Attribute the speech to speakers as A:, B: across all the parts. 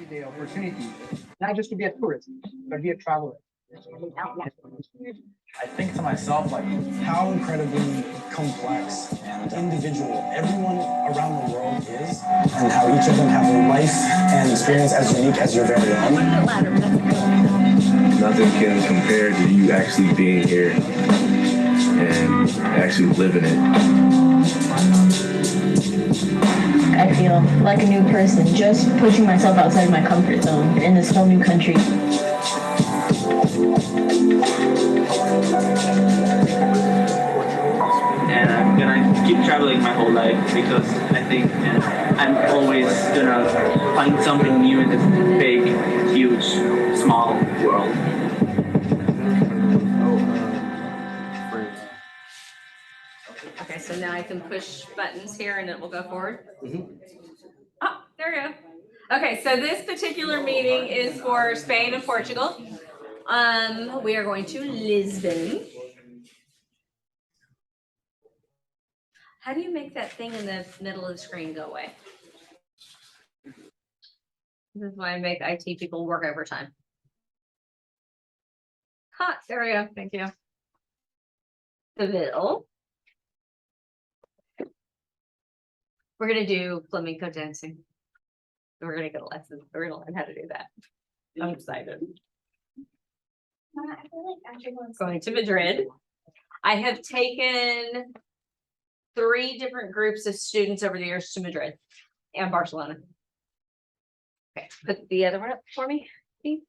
A: the opportunity, not just to be a tourist, but be a traveler.
B: I think to myself, like, how incredibly complex and individual everyone around the world is, and how each of them have a life and experience as unique as your very own.
C: Nothing can compare to you actually being here and actually living it.
D: I feel like a new person, just pushing myself outside my comfort zone in this whole new country.
E: And I'm gonna keep traveling my whole life because I think I'm always gonna find something new in this big, huge, small world.
F: Okay, so now I can push buttons here and it will go forward. Oh, there we go. Okay, so this particular meeting is for Spain and Portugal. We are going to Lisbon. How do you make that thing in the middle of the screen go away? This is why I make IT people work overtime. There we go. Thank you. Seville. We're gonna do flamenco dancing. We're gonna get a lesson. We're gonna learn how to do that. I'm excited. Going to Madrid. I have taken 3 different groups of students over the years to Madrid and Barcelona. Okay, put the other one up for me, please.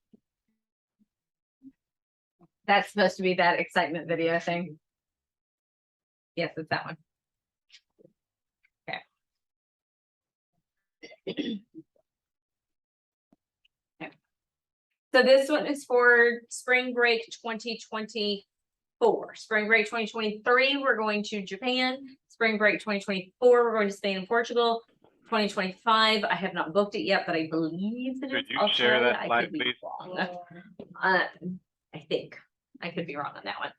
F: That's supposed to be that excitement video thing. Yes, it's that one. Okay. So this one is for spring break 2024. Spring break 2023, we're going to Japan. Spring break 2024, we're going to Spain and Portugal. 2025, I have not booked it yet, but I believe that
G: Could
F: it's
G: you share that slide, please?
F: I think I could be wrong on that one.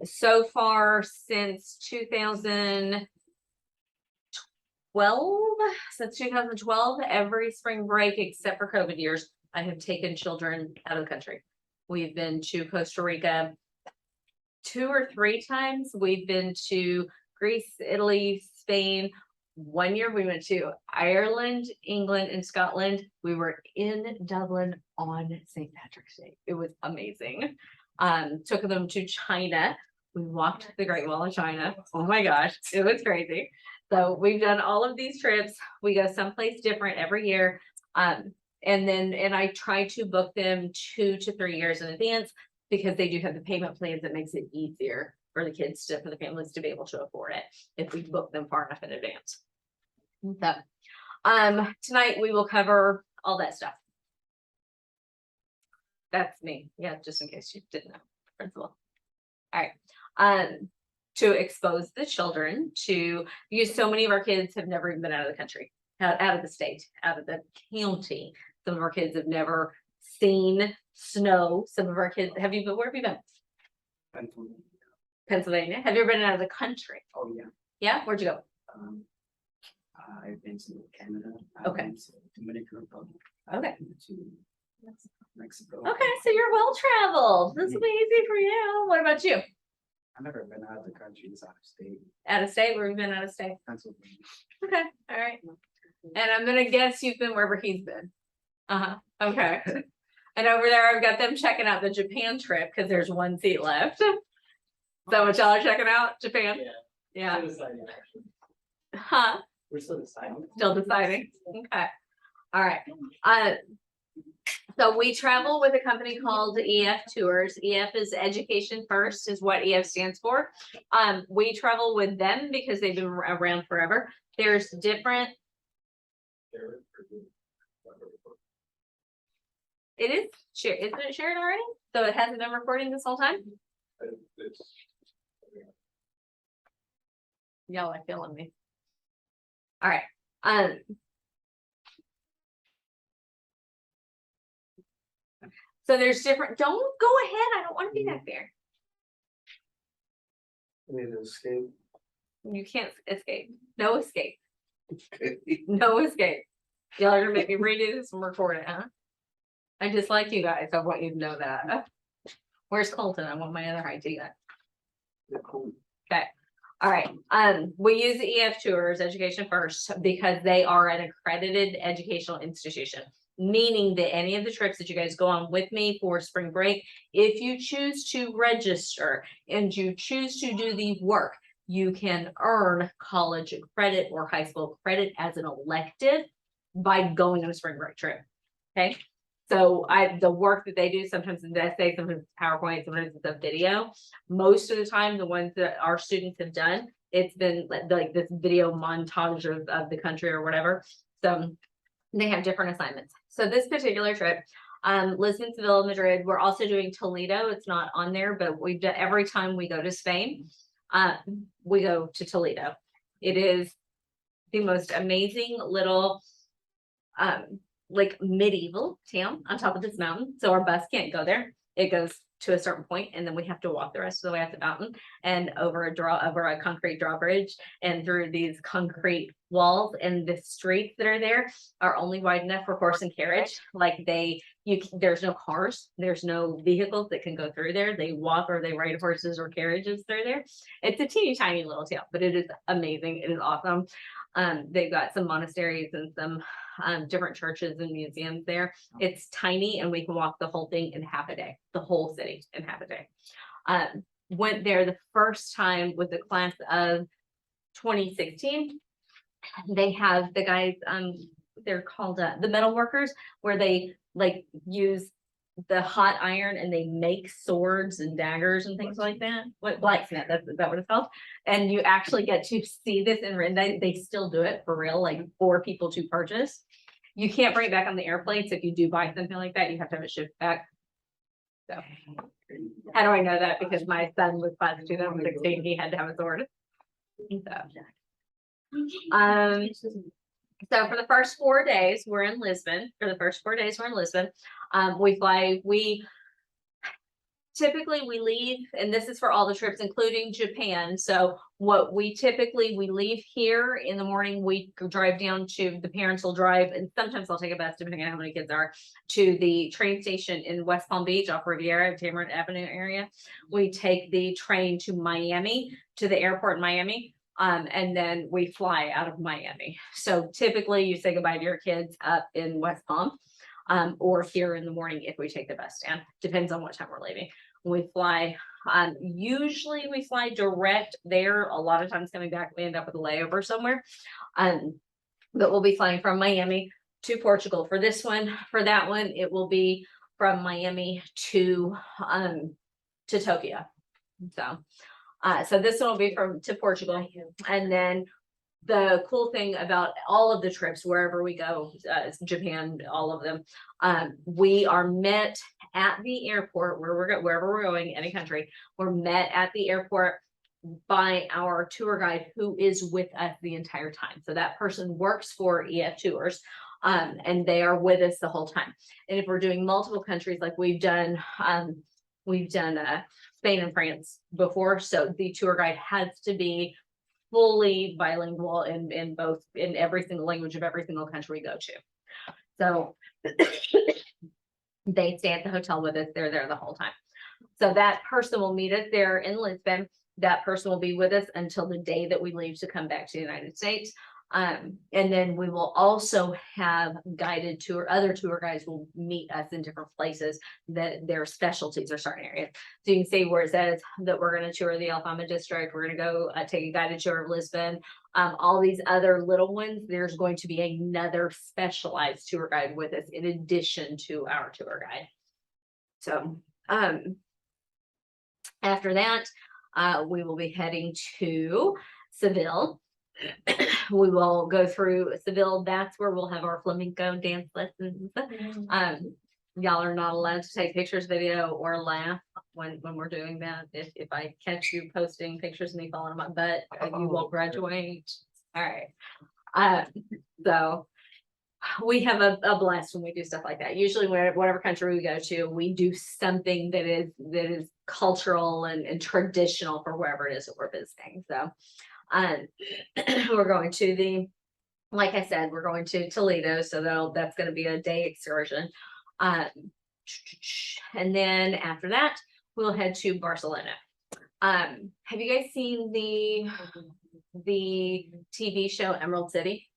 F: So far since 2012, every spring break except for COVID years, I have taken children out of the country. We've been to Costa Rica 2 or 3 times. We've been to Greece, Italy, Spain. One year we went to Ireland, England, and Scotland. We were in Dublin on St. Patrick's Day. It was amazing. Took them to China. We walked the Great Wall of China. Oh my gosh, it was crazy. So we've done all of these trips. We go someplace different every year. And I try to book them 2 to 3 years in advance because they do have the payment plans that makes it easier for the kids to, for the families to be able to afford it if we book them far enough in advance. So, tonight we will cover all that stuff. That's me. Yeah, just in case you didn't know, principal. All right. To expose the children to, because so many of our kids have never even been out of the country, out of the state, out of the county. Some of our kids have never seen snow. Some of our kids, where have you been? Pennsylvania. Have you ever been out of the country?
A: Oh yeah.
F: Yeah, where'd you go?
A: I've been to Canada.
F: Okay.
A: I've been to Dominican Republic.
F: Okay.
A: To Mexico.
F: Okay, so you're well traveled. This will be easy for you. What about you?
A: I've never been out of the country, it's out of state.
F: Out of state? Where have you been out of state?
A: Pennsylvania.
F: Okay, all right. And I'm gonna guess you've been wherever he's been. Okay. And over there, I've got them checking out the Japan trip because there's 1 seat left. Is that what y'all are checking out? Japan? Yeah.
A: Still deciding, actually.
F: Huh?
A: We're still deciding.
F: Still deciding. Okay. All right. So we travel with a company called EF Tours. EF is Education First, is what EF stands for. We travel with them because they've been around forever. There's different. It is shared. Isn't it shared already? So it hasn't been recording this whole time? Y'all are feeling me. All right. So there's different, don't go ahead. I don't want to be back there.
A: Need to escape.
F: You can't escape. No escape.
A: Okay.
F: No escape. Y'all are gonna make me redo this and record it, huh? I just like you guys. I want you to know that. Where's Colton? I want my other IT guy. Okay. All right. We use the EF Tours Education First because they are an accredited educational institution, meaning that any of the trips that you guys go on with me for spring break, if you choose to register and you choose to do the work, you can earn college credit or high school credit as an elective by going on a spring break trip. Okay. So the work that they do, sometimes it's essay, sometimes it's PowerPoint, sometimes it's a video. Most of the time, the ones that our students have done, it's been like this video montage of the country or whatever. So they have different assignments. So this particular trip, Lisbon, Seville, Madrid, we're also doing Toledo. It's not on there, but we've done every time we go to Spain, we go to Toledo. It is the most amazing little like medieval town on top of this mountain. So our bus can't go there. It goes to a certain point and then we have to walk the rest of the way up the mountain and over a concrete drawbridge and through these concrete walls, and the streets that are there are only wide enough for horse and carriage. Like there's no cars, there's no vehicles that can go through there. They walk or they ride horses or carriages through there. It's a teeny tiny little town, but it is amazing. It is awesome. They've got some monasteries and some different churches and museums there. It's tiny and we can walk the whole thing in half a day, the whole city in half a day. Went there the first time with the class of 2016. They have the guys, they're called the metal workers, where they like use the hot iron and they make swords and daggers and things like that. What blacksmith, is that what it's called? And you actually get to see this in written. They still do it for real, like for people to purchase. You can't bring it back on the airplanes. If you do buy something like that, you have to have it shipped back. So how do I know that? Because my son was class of 2016, he had to have a sword. So for the first 4 days, we're in Lisbon. We typically leave, and this is for all the trips, including Japan. So what we leave here in the morning, we drive down to, the parents will drive, and sometimes I'll take a bus depending on how many kids are, to the train station in West Palm Beach off Riviera, Tamarind Avenue area. We take the train to Miami, to the airport in Miami. And then we fly out of Miami. So typically you say goodbye to your kids up in West Palm, or here in the morning if we take the bus down. Depends on what time we're leaving. We fly, usually we fly direct there. A lot of times coming back, we end up with a layover somewhere. But we'll be flying from Miami to Portugal for this one. For that one, it will be from Miami to Tokyo. So this one will be to Portugal. And then the cool thing about all of the trips, wherever we go, Japan, all of them, we are met at the airport wherever we're going, any country, we're met at the airport by our tour guide who is with us the entire time. So that person works for EF Tours, and they are with us the whole time. And if we're doing multiple countries, like we've done Spain and France before, so the tour guide has to be fully bilingual in every single language of every single country we go to. So they stay at the hotel with us. They're there the whole time. So that person will meet us there in Lisbon. That person will be with us until the day that we leave to come back to the United States. And then we will also have guided tour, other tour guides will meet us in different places that their specialties are certain areas. So you can see where it says that we're going to tour the Alfama district. We're going to go take a guided tour of Lisbon. All these other little ones, there's going to be another specialized tour guide with us in addition to our tour guide. So after that, we will be heading to Seville. We will go through Seville. That's where we'll have our flamenco dance lessons. Y'all are not allowed to take pictures, video, or laugh when we're doing that. If I catch you posting pictures of me falling on my butt, you won't graduate. All right. So we have a blast when we do stuff like that. Usually whatever country we go to, we do something that is cultural and traditional for wherever it is that we're visiting. So we're going to the like I said, we're going to Toledo, so that's going to be a day excursion. And then after that, we'll head to Barcelona. Have you guys seen the TV show Emerald City?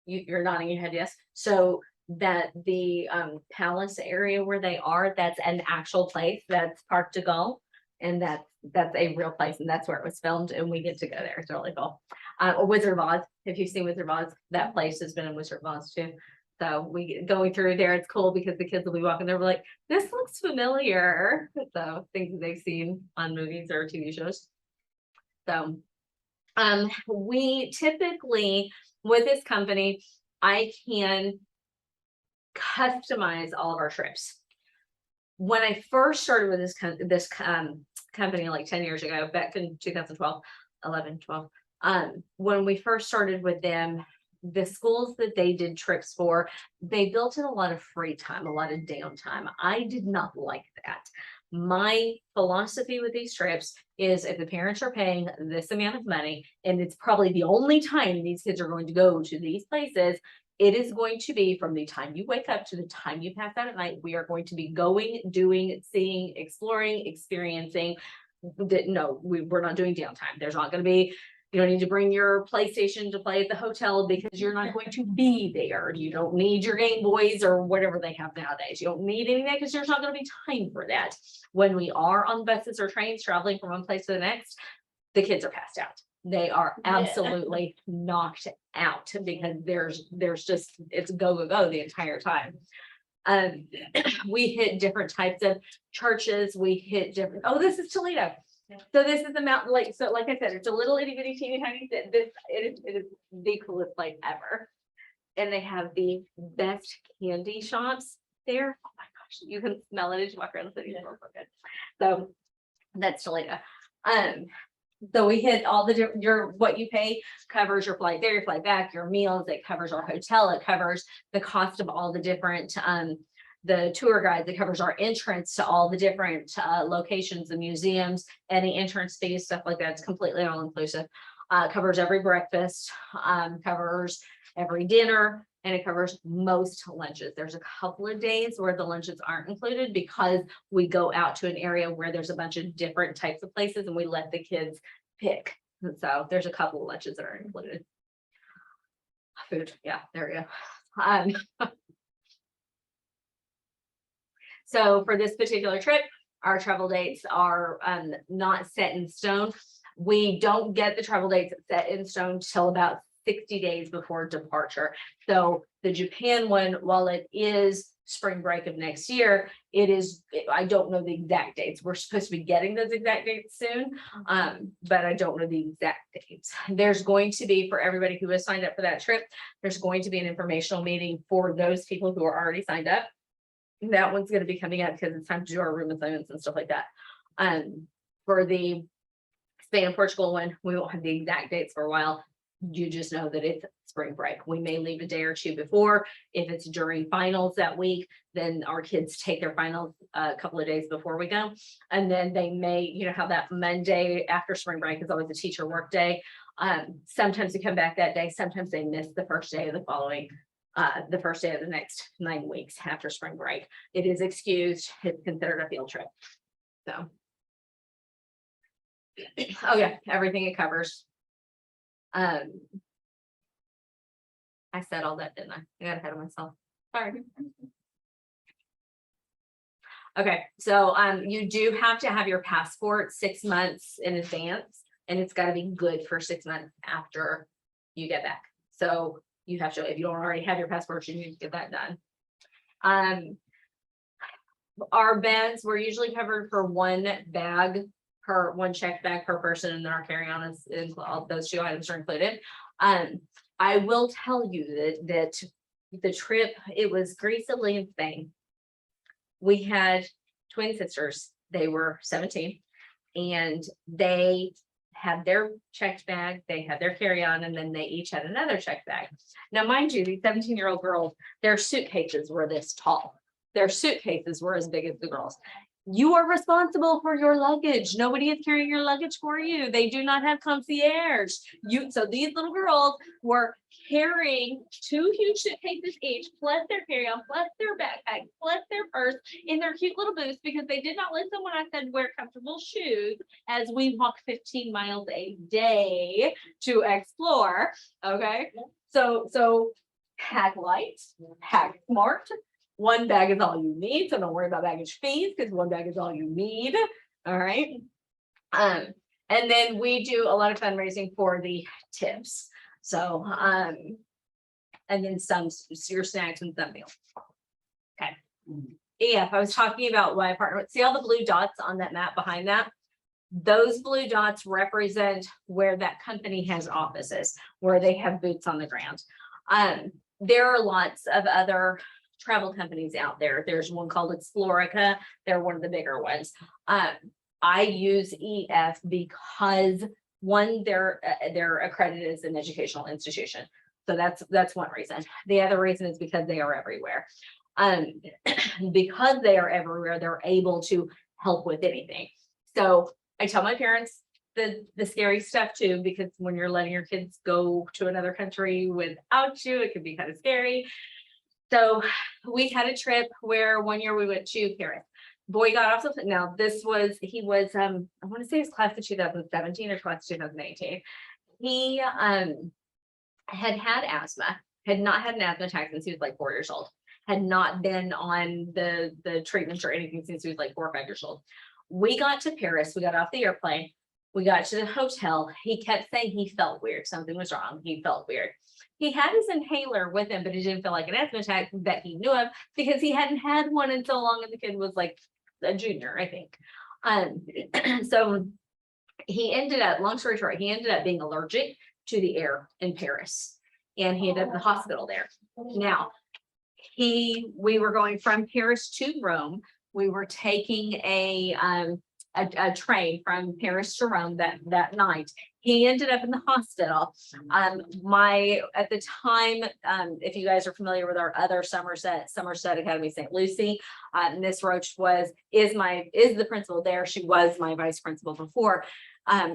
F: You're nodding your head, yes. So that the palace area where they are, that's an actual place. That's Parc de Gaulle, and that's a real place, and that's where it was filmed, and we get to go there. It's really cool. Wizard of Oz. If you've seen Wizard of Oz, that place has been in Wizard of Oz too. So we going through there, it's cool because the kids will be walking there, we're like, this looks familiar. So things that they've seen on movies or TV shows. So we typically, with this company, I can customize all of our trips. When I first started with this company like 10 years ago, back in 2012, 11, 12, when we first started with them, the schools that they did trips for, they built in a lot of free time, a lot of downtime. I did not like that. My philosophy with these trips is if the parents are paying this amount of money, and it's probably the only time these kids are going to go to these places, it is going to be from the time you wake up to the time you pass out at night. We are going to be going, doing, seeing, exploring, experiencing. No, we're not doing downtime. There's not going to be, you don't need to bring your PlayStation to play at the hotel because you're not going to be there. You don't need your Game Boys or whatever they have nowadays. You don't need any of that because there's not going to be time for that. When we are on buses or trains traveling from one place to the next, the kids are passed out. They are absolutely knocked out because there's just, it's go, go, go the entire time. We hit different types of churches. We hit different, oh, this is Toledo. So this is the mountain lake. So like I said, it's a little itty bitty teeny tiny. It is the coolest place ever. And they have the best candy shops there. Oh my gosh, you can smell it as you walk around the city. It's so good. So that's Toledo. So we hit all the different, what you pay covers your flight there, your flight back, your meals, it covers our hotel, it covers the cost of all the different the tour guides, it covers our entrance to all the different locations, the museums, any entrance fees, stuff like that. It's completely all inclusive. Covers every breakfast, covers every dinner, and it covers most lunches. There's a couple of days where the lunches aren't included because we go out to an area where there's a bunch of different types of places and we let the kids pick. And so there's a couple of lunches that are included. Food, yeah, there we go. So for this particular trip, our travel dates are not set in stone. We don't get the travel dates set in stone till about 60 days before departure. So the Japan one, while it is spring break of next year, it is, I don't know the exact dates. We're supposed to be getting those exact dates soon, but I don't know the exact dates. There's going to be, for everybody who has signed up for that trip, there's going to be an informational meeting for those people who are already signed up. That one's going to be coming up because it's time to do our room assignments and stuff like that. For the Spain and Portugal one, we won't have the exact dates for a while. You just know that it's spring break. We may leave a day or two before. If it's during finals that week, then our kids take their finals a couple of days before we go. And then they may, you know, how that Monday after spring break is always a teacher work day. Sometimes they come back that day. Sometimes they miss the first day of the following the first day of the next 9 weeks after spring break. It is excused. It's considered a field trip. So, oh yeah, everything it covers. I said all that, didn't I? I got ahead of myself. Sorry. Okay, so you do have to have your passport 6 months in advance, and it's got to be good for 6 months after you get back. So you have to, if you don't already have your passport, you need to get that done. Our bags, we're usually covered for one bag per one checked bag per person, and then our carry-on is all those 2 items are included. I will tell you that the trip, it was Greece, Italy, and Spain. We had twin sisters. They were 17, and they had their checked bag, they had their carry-on, and then they each had another checked bag. Now, mind you, these 17-year-old girls, their suitcases were this tall. Their suitcases were as big as the girls. You are responsible for your luggage. Nobody is carrying your luggage for you. They do not have concierge. So these little girls were carrying 2 huge suitcases each, plus their carry-on, plus their backpack, plus their purse in their cute little boots, because they did not listen when I said wear comfortable shoes as we walk 15 miles a day to explore. Okay. So pack light, pack smart. 1 bag is all you need, so don't worry about baggage fees because 1 bag is all you need. All right. And then we do a lot of fundraising for the tips. So and then some your snacks and some meals. Okay. Yeah, if I was talking about my apartment, see all the blue dots on that map behind that? Those blue dots represent where that company has offices, where they have boots on the ground. There are lots of other travel companies out there. There's one called Explorica. They're one of the bigger ones. I use EF because one, they're accredited as an educational institution. So that's one reason. The other reason is because they are everywhere. Because they are everywhere, they're able to help with anything. So I tell my parents the scary stuff too, because when you're letting your kids go to another country without you, it can be kind of scary. So we had a trip where one year we went to Paris. Boy got off the, now he was, I want to say his class of 2017 or class of 2018. He had asthma, had not had an asthma attack since he was like 4 years old, had not been on the treatments or anything since he was like 4 or 5 years old. We got to Paris, we got off the airplane, we got to the hotel. He kept saying he felt weird, something was wrong, he felt weird. He had his inhaler with him, but it didn't feel like an asthma attack that he knew of because he hadn't had one in so long, and the kid was like a junior, I think. So he ended up, long story short, he ended up being allergic to the air in Paris, and he ended up in the hospital there. Now, we were going from Paris to Rome. We were taking a train from Paris to Rome that night. He ended up in the hospital. At the time, if you guys are familiar with our other Somerset Academy St. Lucie, Miss Roach is the principal there. She was my vice principal before.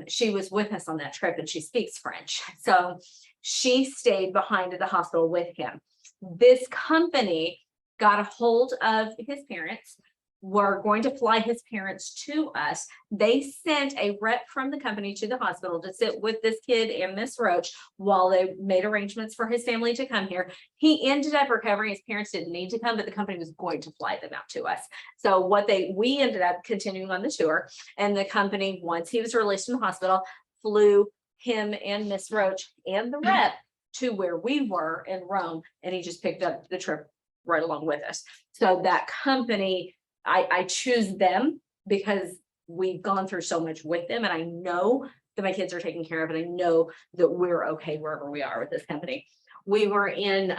F: She was with us on that trip, and she speaks French. So she stayed behind at the hospital with him. This company got a hold of his parents, were going to fly his parents to us. They sent a rep from the company to the hospital to sit with this kid and Miss Roach while they made arrangements for his family to come here. He ended up recovering. His parents didn't need to come, but the company was going to fly them out to us. So we ended up continuing on the tour, and the company, once he was released from the hospital, flew him and Miss Roach and the rep to where we were in Rome, and he just picked up the trip right along with us. So that company, I choose them because we've gone through so much with them, and I know that my kids are taken care of, and I know that we're okay wherever we are with this company. We were in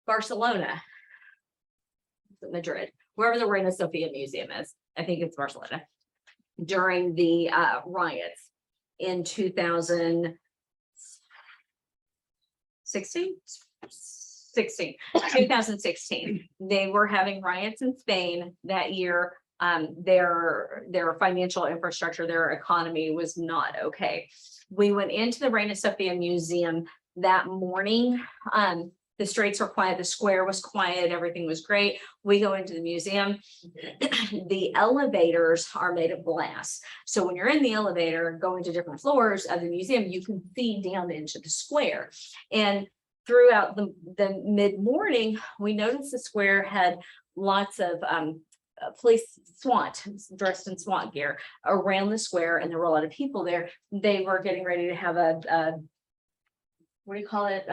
F: Barcelona, Madrid, wherever the Reina Sofia Museum is. I think it's Barcelona, during the riots in 2016. They were having riots in Spain that year. Their financial infrastructure, their economy was not okay. We went into the Reina Sofia Museum that morning. The streets were quiet, the square was quiet, everything was great. We go into the museum. The elevators are made of glass. So when you're in the elevator going to different floors of the museum, you can see down into the square. And throughout the mid-morning, we noticed the square had lots of police SWAT dressed in SWAT gear around the square, and there were a lot of people there. They were getting ready to have a what do you call it?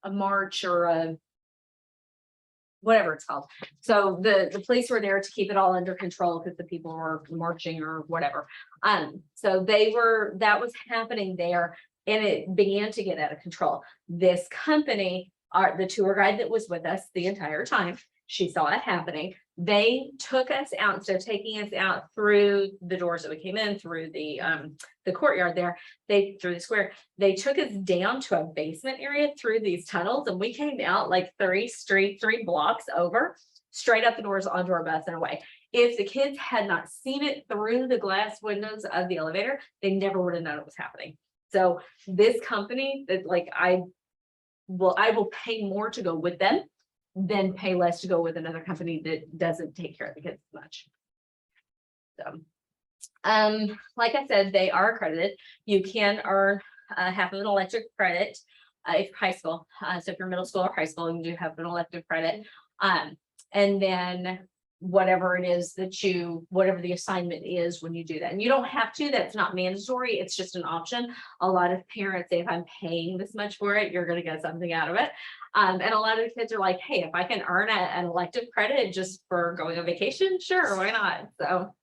F: A march or a whatever it's called. So the police were there to keep it all under control because the people were marching or whatever. So that was happening there, and it began to get out of control. This company, the tour guide that was with us the entire time, She saw it happening. They took us out, instead of taking us out through the doors that we came in through the courtyard there, through the square, they took us down to a basement area through these tunnels, and we came out like 3 blocks over, straight up the doors onto our bus and away. If the kids had not seen it through the glass windows of the elevator, they never would have known it was happening. So this company that I will pay more to go with them than pay less to go with another company that doesn't take care of the kids as much. So, like I said, they are accredited. You can earn half of an elective credit if high school. So if you're middle school or high school, you do have an elective credit. And then whatever it is whatever the assignment is when you do that. And you don't have to, that's not mandatory. It's just an option. A lot of parents say, if I'm paying this much for it, you're going to get something out of it. And a lot of the kids are like, hey, if I can earn an elective credit just for going on vacation, sure, why not? So,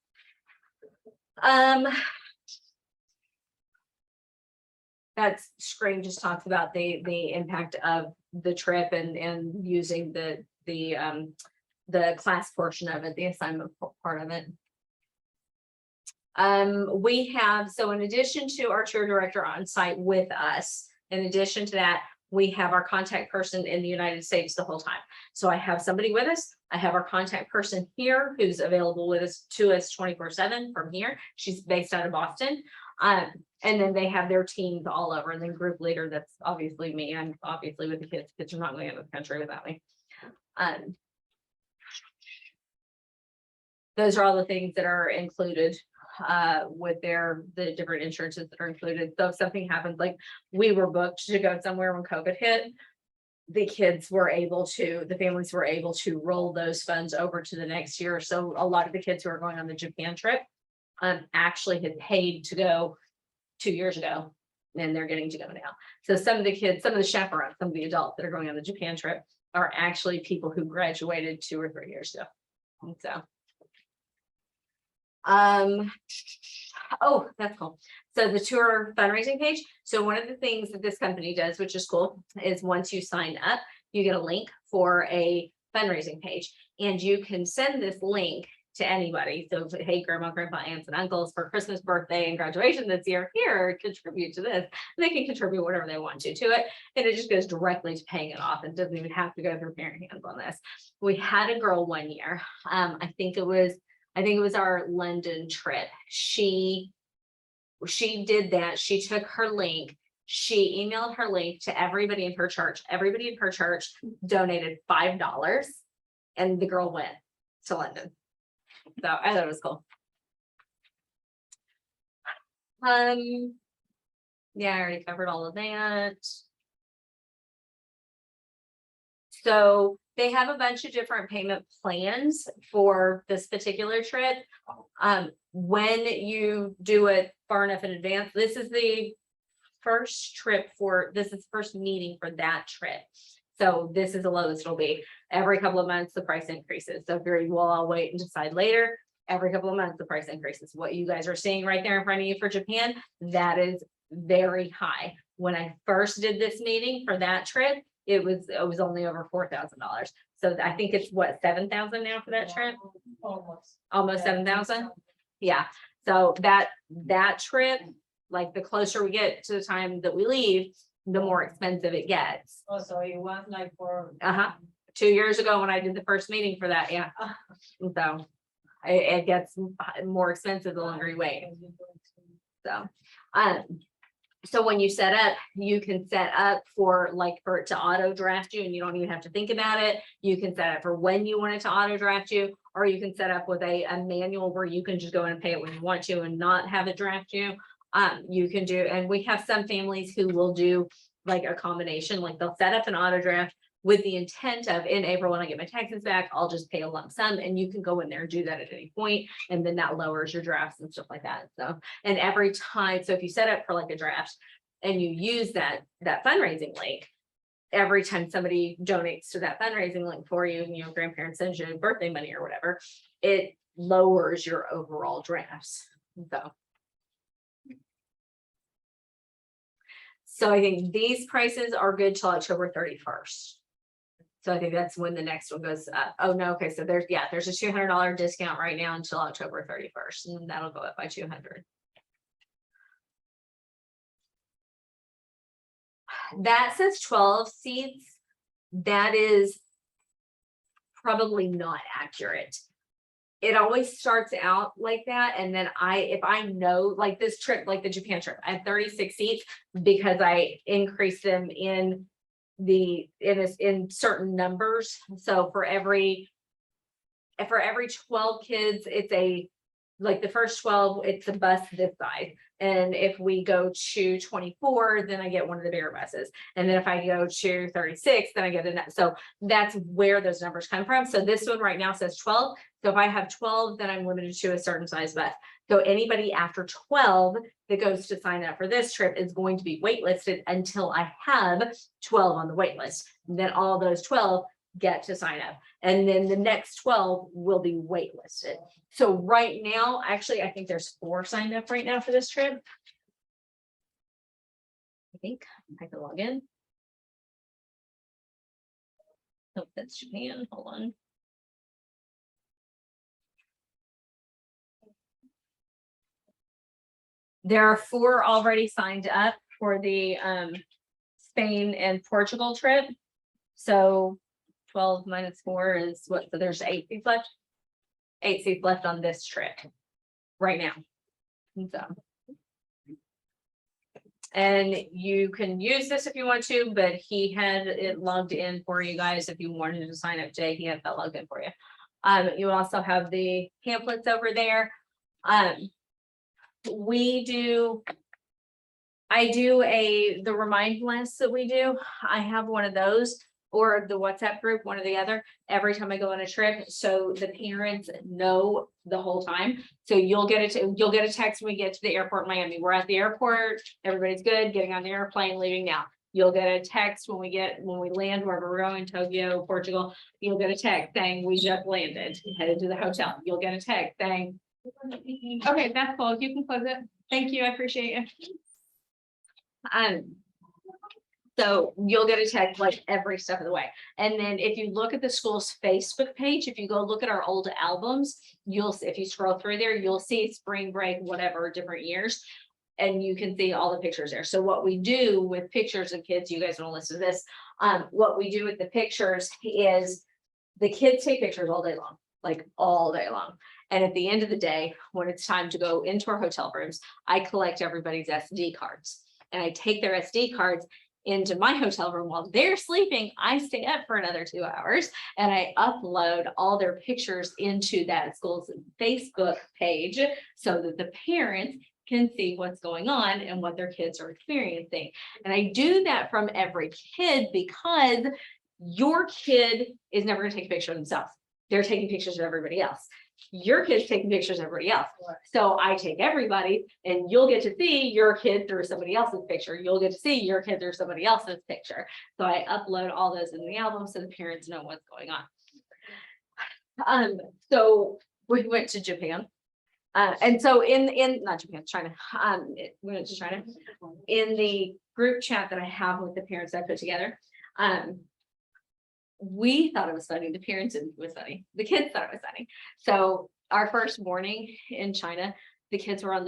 F: that screen just talks about the impact of the trip and using the class portion of it, the assignment part of it. We have, so in addition to our tour director on site with us, in addition to that, we have our contact person in the United States the whole time. So I have somebody with us. I have our contact person here who's available with us 24/7 from here. She's based out of Boston. And then they have their teams all over, and then group leader, that's obviously me. I'm obviously with the kids. Kids are not going out of the country without me. Those are all the things that are included with the different insurances that are included. So if something happens, like we were booked to go somewhere when COVID hit, the families were able to roll those funds over to the next year. So a lot of the kids who are going on the Japan trip actually had paid to go 2 years ago, and they're getting to go now. So some of the kids, some of the chaperones, some of the adults that are going on the Japan trip are actually people who graduated 2 or 3 years ago. And so oh, that's cool. So the tour fundraising page. So one of the things that this company does, which is cool, is once you sign up, you get a link for a fundraising page, and you can send this link to anybody. So hey, grandma, grandpa, aunts and uncles, for Christmas, birthday, and graduation this year, here, contribute to this. And they can contribute whatever they want to it. And it just goes directly to paying it off and doesn't even have to go through parent hands on this. We had a girl one year. I think it was our London trip. She did that. She took her link. She emailed her link to everybody in her church. Everybody in her church donated $5, and the girl went to London. So I thought it was cool. Yeah, I already covered all of that. So they have a bunch of different payment plans for this particular trip. When you do it far enough in advance, this is the first meeting for that trip. So this is the lowest it'll be. Every couple of months, the price increases. So if you're, well, I'll wait and decide later. Every couple of months, the price increases. What you guys are seeing right there in front of you for Japan, that is very high. When I first did this meeting for that trip, it was only over $4,000. So I think it's what, 7,000 now for that trip? Almost 7,000. Yeah. So that trip, like the closer we get to the time that we leave, the more expensive it gets.
G: Oh, so it was like for
F: 2 years ago when I did the first meeting for that, yeah. So it gets more expensive the longer you wait. So when you set up, you can set up for it to auto draft you, and you don't even have to think about it. You can set up for when you want it to auto draft you, or you can set up with a manual where you can just go in and pay it when you want to and not have it draft you. You can do, and we have some families who will do like a combination, like they'll set up an auto draft with the intent of, in April, when I get my taxes back, I'll just pay a lump sum, and you can go in there and do that at any point, and then that lowers your drafts and stuff like that. So, and every time, so if you set up for like a draft and you use that fundraising link, every time somebody donates to that fundraising link for you, and your grandparents send you birthday money or whatever, it lowers your overall drafts. So I think these prices are good till October 31st. So I think that's when the next one goes up. Oh, no, okay, so there's a $200 discount right now until October 31st, and that'll go up by 200. That says 12 seats. That is probably not accurate. It always starts out like that, and then if I know, like this trip, like the Japan trip, I had 36 seats because I increased them in certain numbers. So for every 12 kids, it's like the first 12, it's a bus this size. And if we go to 24, then I get one of the bigger buses. And then if I go to 36, then I get another. So that's where those numbers come from. So this one right now says 12. So if I have 12, then I'm limited to a certain size bus. So anybody after 12 that goes to sign up for this trip is going to be waitlisted until I have 12 on the wait list. And then all those 12 get to sign up. And then the next 12 will be waitlisted. So right now, actually, I think there's 4 signed up right now for this trip. I think I can log in. Nope, that's Japan. Hold on. There are 4 already signed up for the Spain and Portugal trip. So 12 minus 4 is what? So there's 8 seats left. 8 seats left on this trip right now. And you can use this if you want to, but he had it logged in for you guys. If you wanted to sign up today, he had that logged in for you. You also have the pamphlets over there. I do the remind list that we do. I have one of those, or the WhatsApp group, one or the other, every time I go on a trip, so the parents know the whole time. So you'll get a text when we get to the airport in Miami. We're at the airport, everybody's good, getting on the airplane, leaving now. You'll get a text when we land wherever we're going, Tokyo, Portugal. You'll get a text saying we just landed, headed to the hotel. You'll get a text saying, okay, that's cool. You can close it. Thank you, I appreciate you. So you'll get a text like every step of the way. And then if you look at the school's Facebook page, if you go look at our old albums, if you scroll through there, you'll see spring break, whatever, different years. And you can see all the pictures there. So what we do with pictures of kids, you guys don't listen to this. What we do with the pictures is the kids take pictures all day long, like all day long. And at the end of the day, when it's time to go into our hotel rooms, I collect everybody's SD cards and I take their SD cards into my hotel room while they're sleeping. I stay up for another 2 hours and I upload all their pictures into that school's Facebook page so that the parents can see what's going on and what their kids are experiencing. And I do that from every kid because your kid is never going to take a picture of themselves. They're taking pictures of everybody else. Your kid's taking pictures of everybody else. So I take everybody and you'll get to see your kid through somebody else's picture. You'll get to see your kid through somebody else's picture. So I upload all those in the album so the parents know what's going on. So we went to Japan. And so not Japan, China. We went to China. In the group chat that I have with the parents I put together, we thought it was funny. The parents didn't think it was funny. The kids thought it was funny. So our first morning in China, the kids were on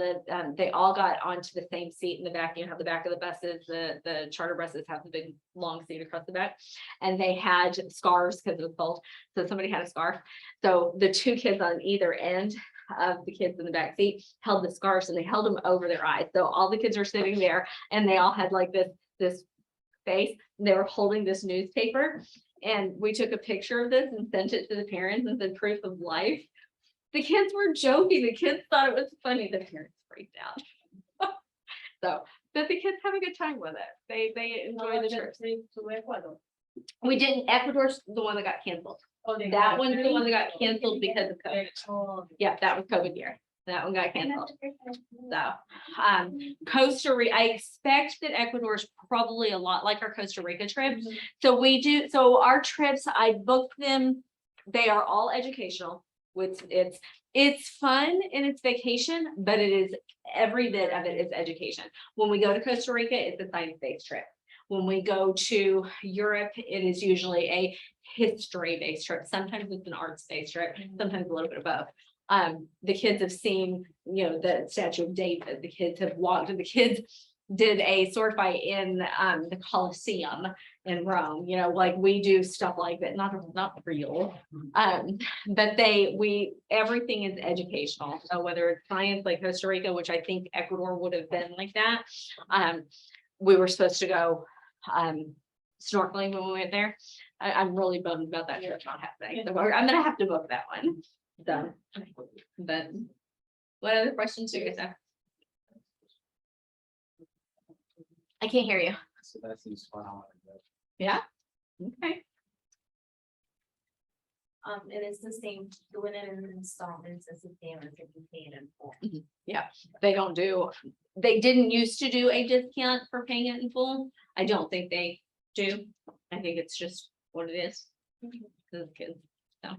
F: they all got onto the same seat in the back. You know how the back of the buses, the charter buses have the big long seat across the back, and they had scarves because it was cold. So somebody had a scarf. So the 2 kids on either end of the kids in the back seat held the scarves and they held them over their eyes. So all the kids are sitting there and they all had like this face. They were holding this newspaper. And we took a picture of this and sent it to the parents and said proof of life. The kids were joking. The kids thought it was funny. The parents freaked out. So, but the kids have a good time with it. They enjoy the trip. We didn't. Ecuador's the one that got canceled. That one's the one that got canceled because of COVID. Yeah, that was COVID year. That one got canceled. So Costa Rica, I expect that Ecuador is probably a lot like our Costa Rica trip. So our trips, I booked them. They are all educational. It's fun and it's vacation, but it is every bit of it is education. When we go to Costa Rica, it's a science-based trip. When we go to Europe, it is usually a history-based trip. Sometimes it's an arts-based trip, sometimes a little bit of both. The kids have seen, the Statue of David, the kids have walked, the kids did a sword fight in the Colosseum in Rome, like we do stuff like that, not real. But everything is educational. So whether it's science like Costa Rica, which I think Ecuador would have been like that. We were supposed to go snorkeling when we went there. I'm really bummed about that trip not happening. So I'm gonna have to book that one. So, but what other questions do you guys have? I can't hear you.
A: So that seems fun.
F: Yeah. Okay.
G: And it's the same, doing it in installments as if they were paying in full.
F: They didn't used to do a discount for paying it in full. I don't think they do. I think it's just what it is. For the kids. No.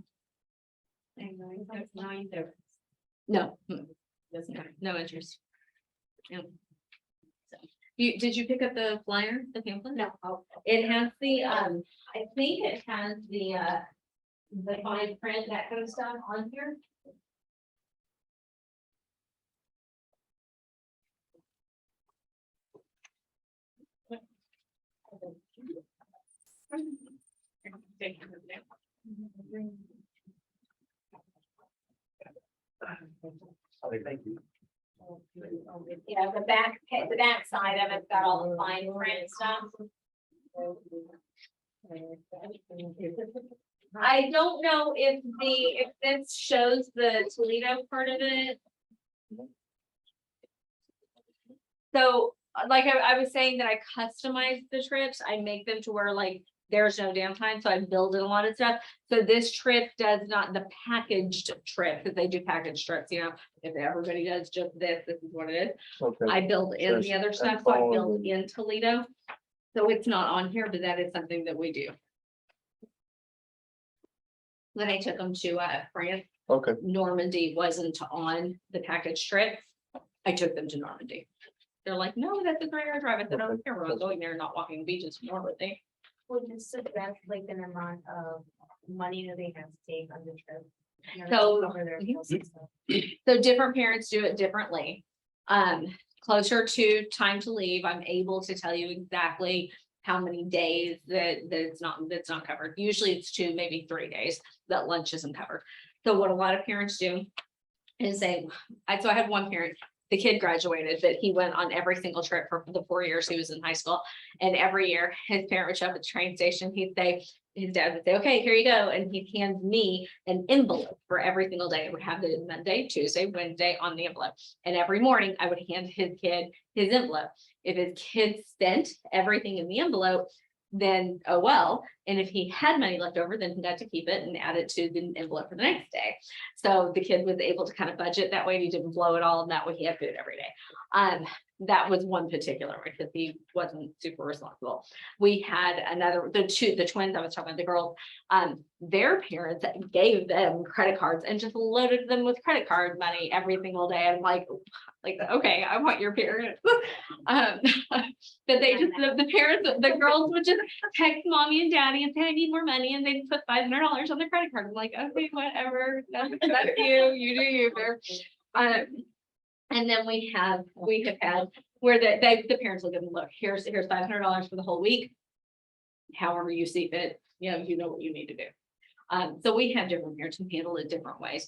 F: No interest. Yeah. So, did you pick up the flyer, the pamphlet?
G: No.
F: It has the, I think it has the fine print, that kind of stuff on here.
A: Okay, thank you.
F: Yeah, the back side of it's got all the fine print stuff. I don't know if this shows the Toledo part of it. So, like I was saying that I customize the trips, I make them to where like there's no downtime, so I build in a lot of stuff. So this trip does not, the packaged trip, because they do package trips, if everybody does just this is what it is.
C: Okay.
F: I build in the other stuff, so I build in Toledo. So it's not on here, but that is something that we do. When I took them to France,
C: Okay.
F: Normandy wasn't on the package trip. I took them to Normandy. They're like, no, that's a 3-hour drive. I said, I don't care, we're not going there, not walking the beaches from Normandy.
G: Well, just so that's like an amount of money that they have to take on the trip.
F: So-
G: to cover their bills and stuff.
F: So different parents do it differently. Closer to time to leave, I'm able to tell you exactly how many days that's not covered. Usually it's 2, maybe 3 days that lunch isn't covered. So what a lot of parents do is I had one parent, the kid graduated, but he went on every single trip for the 4 years he was in high school. And every year his parent would show up at the train station. His dad would say, okay, here you go. And he'd hand me an envelope for every single day. It would have the Monday, Tuesday, Wednesday on the envelope. And every morning I would hand his kid his envelope. If his kid spent everything in the envelope, then oh well. And if he had money left over, then he got to keep it and add it to the envelope for the next day. So the kid was able to kind of budget that way. He didn't blow it all, and that way he had food every day. That was one particular one because he wasn't super responsible. We had another, the twins I was talking about, the girls, their parents gave them credit cards and just loaded them with credit card money every single day. I'm like, okay, I want your parents. But they just, the parents, the girls would just text mommy and daddy and say, I need more money. And they'd put $500 on their credit card. I'm like, okay, whatever. That's you do you. And then we have had where the parents will give them, look, here's $500 for the whole week. However you see fit, you know what you need to do. So we have different parents who handle it different ways.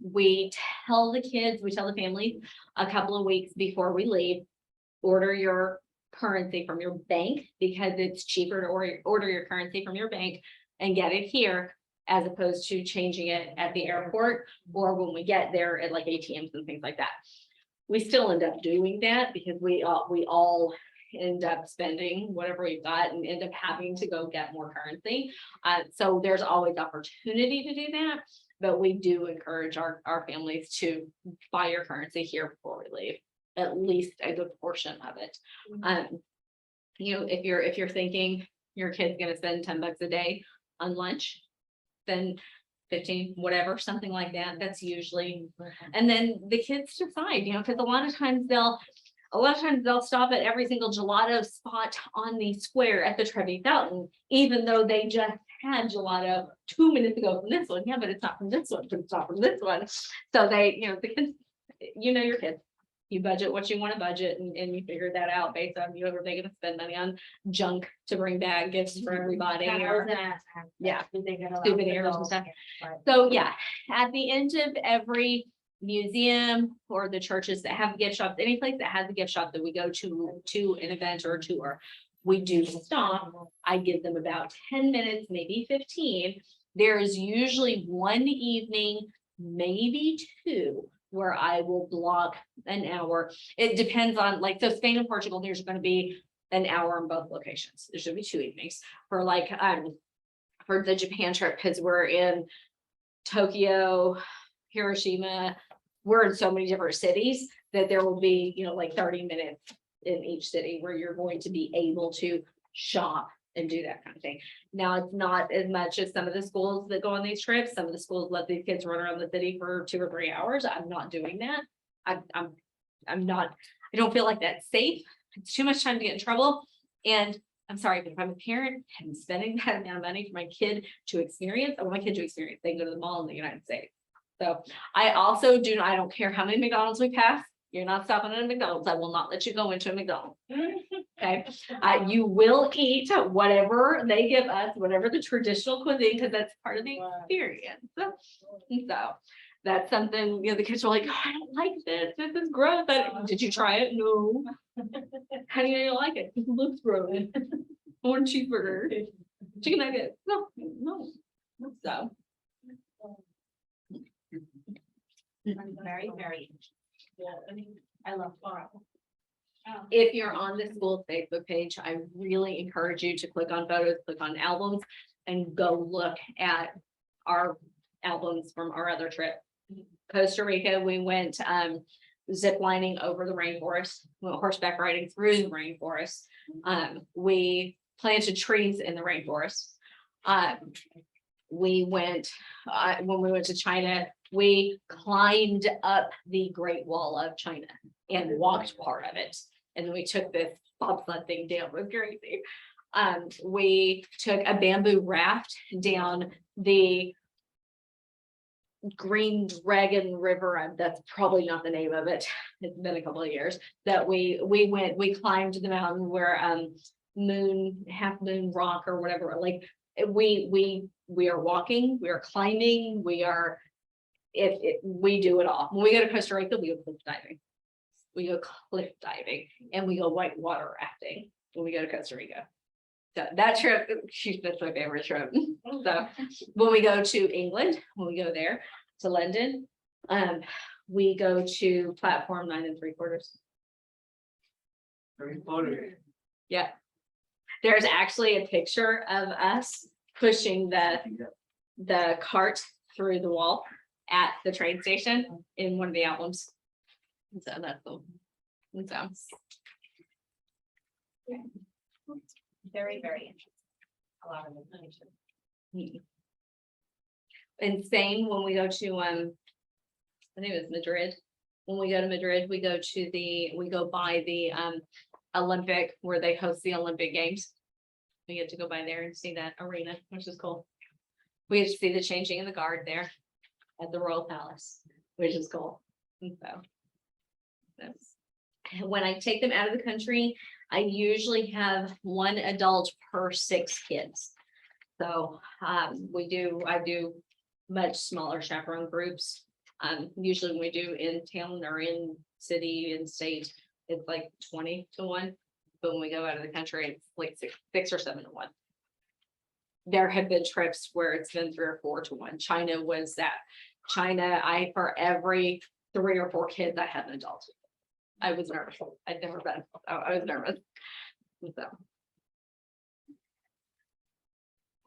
F: We tell the family a couple of weeks before we leave, order your currency from your bank because it's cheaper to order your currency from your bank and get it here, as opposed to changing it at the airport or when we get there at like ATMs and things like that. We still end up doing that because we all end up spending whatever we've got and end up having to go get more currency. So there's always opportunity to do that, but we do encourage our families to buy your currency here before we leave, at least a good portion of it. If you're thinking your kid's gonna spend $10 a day on lunch, then 15, whatever, something like that. That's usually, and then the kids decide, because a lot of times A lot of times they'll stop at every single gelato spot on the square at the Trevi Fountain, even though they just had gelato 2 minutes ago from this one. Yeah, but it's not from this one, but it's not from this one. So they, the kids, your kids, you budget what you want to budget and you figure that out based on whoever they're going to spend money on junk to bring back gifts for everybody. Or, yeah, souvenirs and stuff. So yeah, at the end of every museum or the churches that have gift shops, any place that has a gift shop that we go to an event or a tour, we do stop. I give them about 10 minutes, maybe 15. There is usually one evening, maybe two, where I will block an hour. It depends on, like, so Spain and Portugal, there's going to be an hour in both locations. There should be 2 evenings for for the Japan trip, because we're in Tokyo, Hiroshima. We're in so many different cities that there will be, like 30 minutes in each city where you're going to be able to shop and do that kind of thing. Now, it's not as much as some of the schools that go on these trips. Some of the schools let these kids run around the city for 2 or 3 hours. I'm not doing that. I'm not, I don't feel like that's safe. It's too much time to get in trouble. And I'm sorry, but if I'm a parent and I'm spending that amount of money for my kid to experience, I want my kid to experience, they can go to the mall in the United States. So I also I don't care how many McDonald's we pass. You're not stopping at a McDonald's. I will not let you go into a McDonald's. Okay. You will eat whatever they give us, whatever the traditional cuisine, because that's part of the experience. So that's something, the kids are like, oh, I don't like this. This is gross. Did you try it? No. How do you know you like it? It looks gross. Or cheeseburger. Chicken nuggets. No. So.
G: Very, very. I love Flora.
F: If you're on the school Facebook page, I really encourage you to click on photos, click on albums, and go look at our albums from our other trip. Costa Rica, we went zip lining over the rainforest, went horseback riding through the rainforest. We planted trees in the rainforest. We went, when we went to China, we climbed up the Great Wall of China and walked part of it. And then we took this bobsled thing down. It was crazy. We took a bamboo raft down the Green Dragon River. That's probably not the name of it. It's been a couple of years that we climbed the mountain where Half Moon Rock or whatever. Like we are walking, we are climbing, we do it all. When we go to Costa Rica, we go cliff diving. We go cliff diving and we go white water rafting when we go to Costa Rica. So that trip, that's my favorite trip. So when we go to England, when we go there to London, we go to platform 9 3/4. Yeah. There's actually a picture of us pushing the cart through the wall at the train station in one of the albums. So that's cool. So
G: Very, very interesting. A lot of information.
F: in Spain, when we go to I think it was Madrid. When we go to Madrid, we go by the Olympic, where they host the Olympic Games. We get to go by there and see that arena, which is cool. We get to see the changing of the guard there at the Royal Palace, which is cool. And so when I take them out of the country, I usually have 1 adult per 6 kids. So I do much smaller chaperone groups. Usually when we do in town or in city and state, it's like 20 to 1. But when we go out of the country, it's like 6 or 7 to 1. There have been trips where it's been 3 or 4 to 1. China was that. China, for every 3 or 4 kids, I had an adult. I was nervous. I'd never been. I was nervous. So.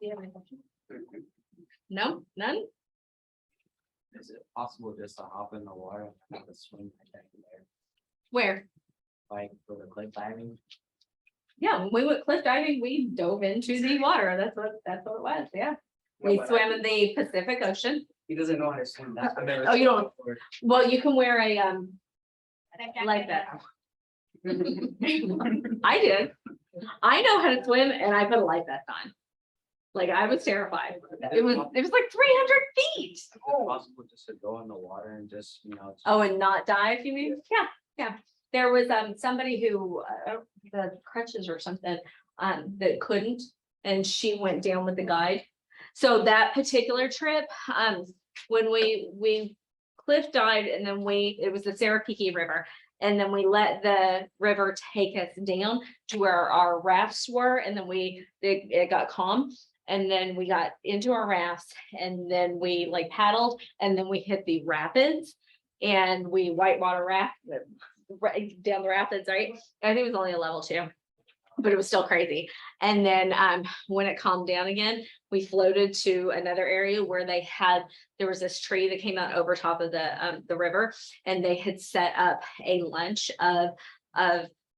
G: Do you have any questions?
F: No, none.
H: Is it possible just to hop in the water and have a swim like there,
F: Where?
H: like for the cliff diving?
F: Yeah, when we went cliff diving, we dove into the water. That's what it was. Yeah. We swam in the Pacific Ocean.
H: He doesn't know how to swim. That's what
F: Oh, you don't. Well, you can wear a like that. I did. I know how to swim and I put a life vest on. Like I was terrified. It was like 300 feet.
H: Is it possible just to go in the water and just,
F: Oh, and not die if you mean? Yeah. There was somebody who the crutches or something that couldn't, and she went down with the guide. So that particular trip, when we cliff dived, and then it was the Sarapiqui River, and then we let the river take us down to where our rafts were, and then it got calm. And then we got into our rafts, and then we like paddled, and then we hit the rapids, and we whitewater raft right down the rapids, right? I think it was only a level 2, but it was still crazy. And then when it calmed down again, we floated to another area where there was this tree that came out over top of the river, and they had set up a lunch of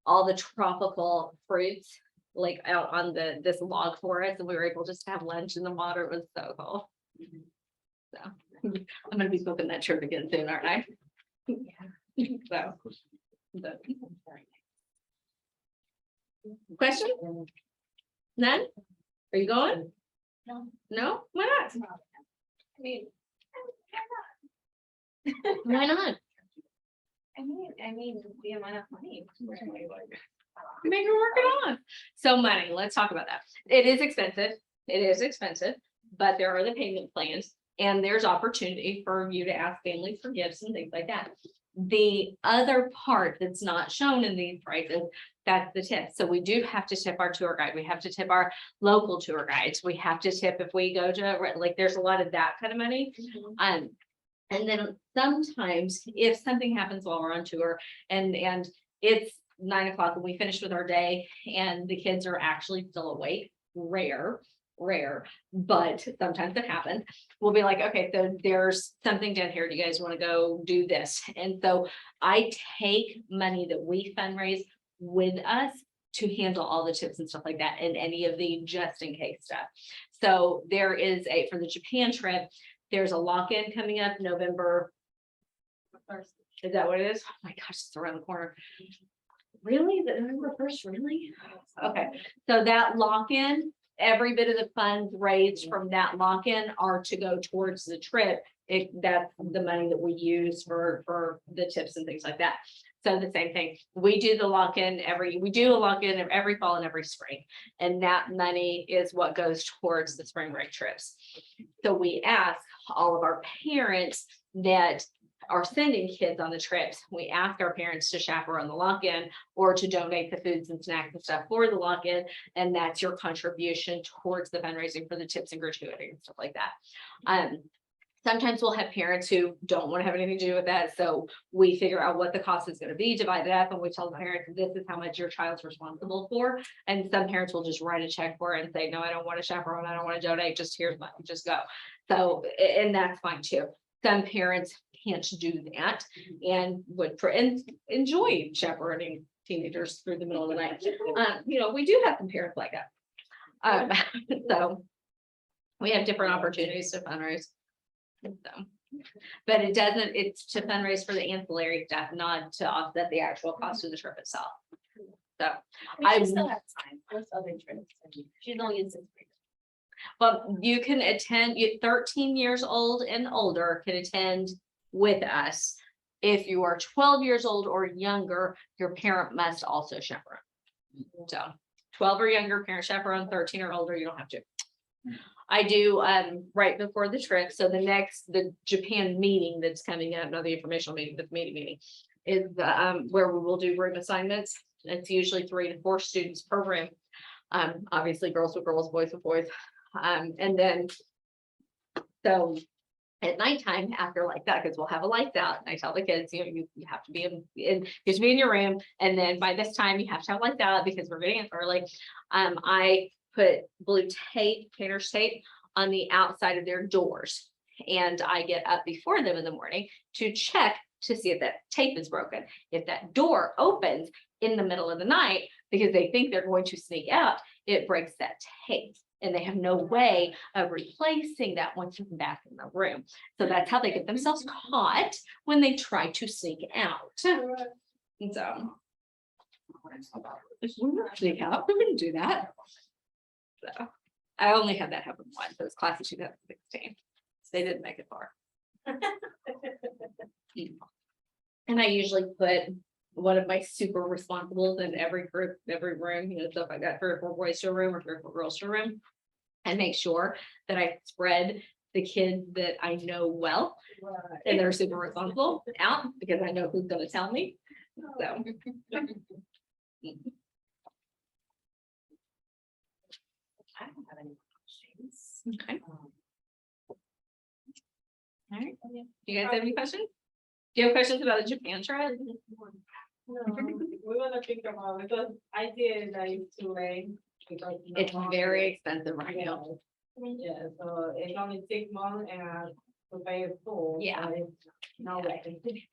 F: all the tropical fruits like out on this log forest, and we were able just to have lunch in the water. It was so cool. So I'm gonna be booking that trip again soon, aren't I? So question? None? Are you going? No? Why not?
G: I mean,
F: Why not?
G: I mean, the amount of money.
F: Maybe we're working on. So money, let's talk about that. It is expensive, but there are the payment plans, and there's opportunity for you to ask families for gifts and things like that. The other part that's not shown in these prices, that's the tip. So we do have to tip our tour guide. We have to tip our local tour guides. We have to tip if we go to, like, there's a lot of that kind of money. And then sometimes if something happens while we're on tour and it's 9 o'clock and we finish with our day and the kids are actually still awake, rare, but sometimes it happens. We'll be like, okay, so there's something down here. Do you guys want to go do this? And so I take money that we fundraise with us to handle all the tips and stuff like that, and any of the just in case stuff. So there is for the Japan trip, there's a lock-in coming up November 1st. Is that what it is? Oh my gosh, it's around the corner. Really? The November 1st, really? Okay, so that lock-in, every bit of the funds raised from that lock-in are to go towards the trip. That's the money that we use for the tips and things like that. So the same thing, we do a lock-in every fall and every spring, and that money is what goes towards the spring break trips. So we ask all of our parents that are sending kids on the trips, we ask our parents to chaperone the lock-in or to donate the foods and snacks and stuff for the lock-in, and that's your contribution towards the fundraising for the tips and gratuity and stuff like that. Sometimes we'll have parents who don't want to have anything to do with that, so we figure out what the cost is going to be, divide it up, and we tell the parents this is how much your child's responsible for. And some parents will just write a check for it and say, no, I don't want to chaperone, I don't want to donate, just here's money, just go. So, and that's fine too. Some parents can't do that and would enjoy chaperoning teenagers through the middle of the night. We do have some parents like that. So we have different opportunities to fundraise. So, but it's to fundraise for the ancillary stuff, not to offset the actual cost of the trip itself. So
G: I still have time. What's other trips? She's only in 6th grade.
F: Well, you can attend, 13 years old and older can attend with us. If you are 12 years old or younger, your parent must also chaperone. So 12 or younger, parent chaperone, 13 or older, you don't have to. I do right before the trip. So the Japan meeting that's coming up, not the informational meeting, but the meeting is where we will do room assignments. It's usually 3 to 4 students per room. Obviously girls with girls, boys with boys. And then so at nighttime after like that, because we'll have a lights out, and I tell the kids, you have to be you have to be in your room, and then by this time you have to have lights out because we're getting it early. I put blue tape, painter's tape on the outside of their doors, and I get up before them in the morning to check to see if that tape is broken. If that door opens in the middle of the night because they think they're going to sneak out, it breaks that tape, and they have no way of replacing that once you're back in the room. So that's how they get themselves caught when they try to sneak out. And so We wouldn't do that. So I only had that happen once. It was class of 2016. So they didn't make it far. And I usually put one of my super responsibles in every group, every room, so if I got 3 or 4 boys to a room or 3 or 4 girls to a room, and make sure that I spread the kids that I know well and they're super responsible out because I know who's going to tell me. So.
G: I don't have any questions.
F: Okay. All right. Do you guys have any questions? Do you have questions about the Japan trip?
G: No, we wanna think about it, because I did like too late. Because
F: It's very expensive right now.
G: Yeah, so it's only 6 months and to pay it full.
F: Yeah.
G: so it's no way.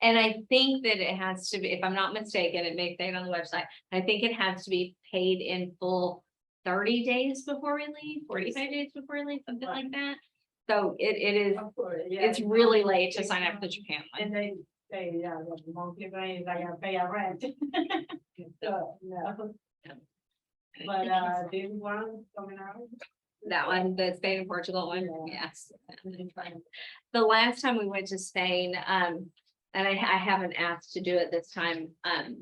F: And I think that it has to be, if I'm not mistaken, it may say it on the website. I think it has to be paid in full 30 days before we leave, 45 days before we leave, something like that. So it is,
G: Of course, yeah,
F: it's really late to sign up for the Japan
G: And
F: one.
G: they say, yeah, the monthly rent is like I pay a rent. So, no. But this one coming out.
F: That one, the Spain and Portugal one, yes. The last time we went to Spain, and I haven't asked to do it this time,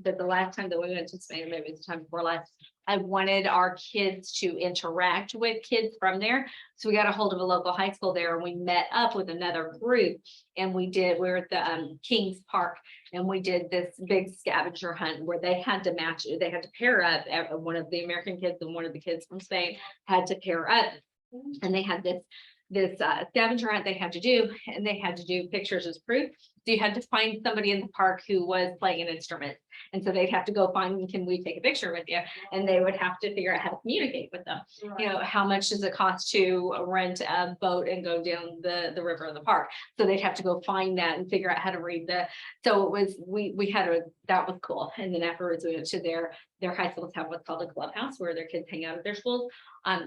F: but the last time that we went to Spain, maybe it's the time before last, I wanted our kids to interact with kids from there. So we got a hold of a local high school there and we met up with another group and we were at the Kings Park and we did this big scavenger hunt where they had to match, they had to pair up, one of the American kids and one of the kids from Spain had to pair up. And they had this scavenger hunt they had to do, and they had to do pictures as proof. So you had to find somebody in the park who was playing an instrument. And so they'd have to go find them, can we take a picture with you? And they would have to figure out how to communicate with them. You know, how much does it cost to rent a boat and go down the river of the park? So they'd have to go find that and figure out how to read so it was, we had that was cool. And then afterwards we went to their high schools have what's called a clubhouse where their kids hang out at their schools.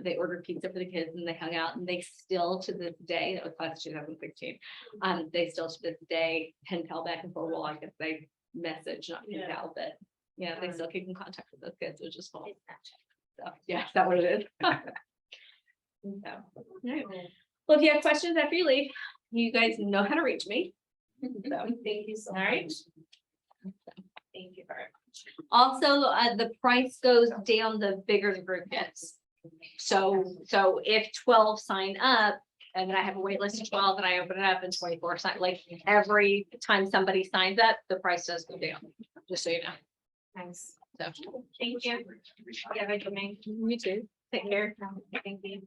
F: They ordered pizza for the kids and they hung out and they still to this day, that was class 2016. They still to this day pen pal back and forth. Well, I guess they message, not pen pal, but yeah, they still keep in contact with those kids, which is cool. So yeah, is that what it is? So, right. Well, if you have questions after you leave, you guys know how to reach me. So
G: Thank you so
F: all right.
G: much. Thank you very much.
F: Also, the price goes down the bigger the group gets. So if 12 sign up and then I have a wait list of 12 and I open it up and 24 sign, like every time somebody signs up, the price does go down, just so you know.
G: Thanks.
F: So
G: Thank you. Have a good night.
F: you too. Take care.
G: Thank you.